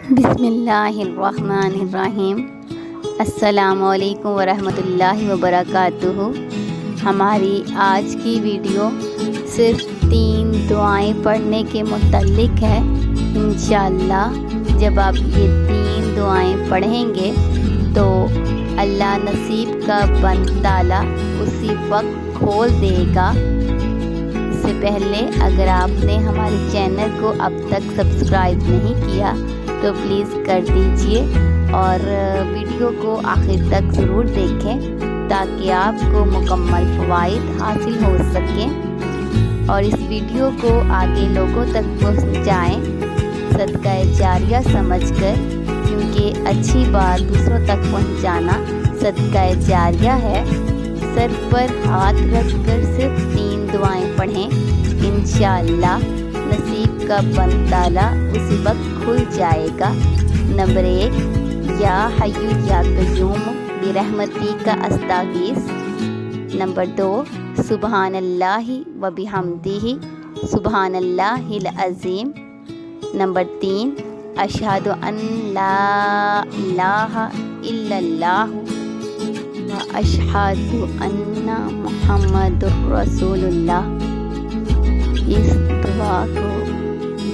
بسم اللہ الرحمن الرحیم۔ السلام علیکم ورحمۃ اللہ وبرکاتہ۔ ہماری آج کی ویڈیو صرف 3 دعائیں پڑھنے کے متعلق ہے۔ انشاءاللہ جب آپ یہ 3 دعائیں پڑھیں گے تو اللہ نصیب کا بند تالا اسی وقت کھول دے گا۔ اس سے پہلے اگر آپ نے ہمارے چینل کو اب تک سبسکرائب نہیں کیا تو پلیز کر دیجئے اور ویڈیو کو آخر تک ضرور دیکھیں تاکہ آپ کو مکمل فوائد حاصل ہو سکیں اور اس ویڈیو کو آگے لوگوں تک پہنچائیں صدقہ جاریہ سمجھ کر، کیونکہ اچھی بات دوسروں تک پہنچانا صدقہ جاریہ ہے۔ سر پر ہاتھ رکھ کر صرف 3 دعائیں پڑھیں، انشاءاللہ نصیب کا بند تالا اسی وقت کھل جائے گا۔ نمبر 1، یا حی یا قیوم برحمتی کا استغیث۔ نمبر 2، سبحان اللہ و بحمدہ سبحان اللہ العظیم۔ نمبر 3، اشہد ان لا الہ الا اللہ و اشہد ان محمد رسول اللہ۔ اس دعا کو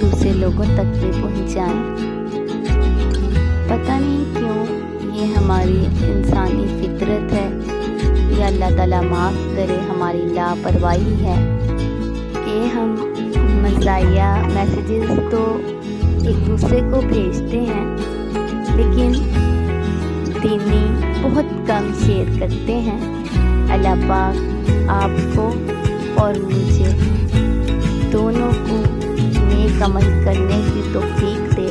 دوسرے لوگوں تک بھی پہنچائیں۔ پتہ نہیں کیوں یہ ہماری انسانی فطرت ہے یا اللہ تعالیٰ معاف کرے ہماری لاپرواہی ہے کہ ہم مزاحیہ میسیجز تو ایک دوسرے کو بھیجتے ہیں لیکن دینی بہت کم شیئر کرتے ہیں۔ اللہ پاک آپ کو اور مجھے دونوں کو نیک عمل کرنے کی توفیق دے۔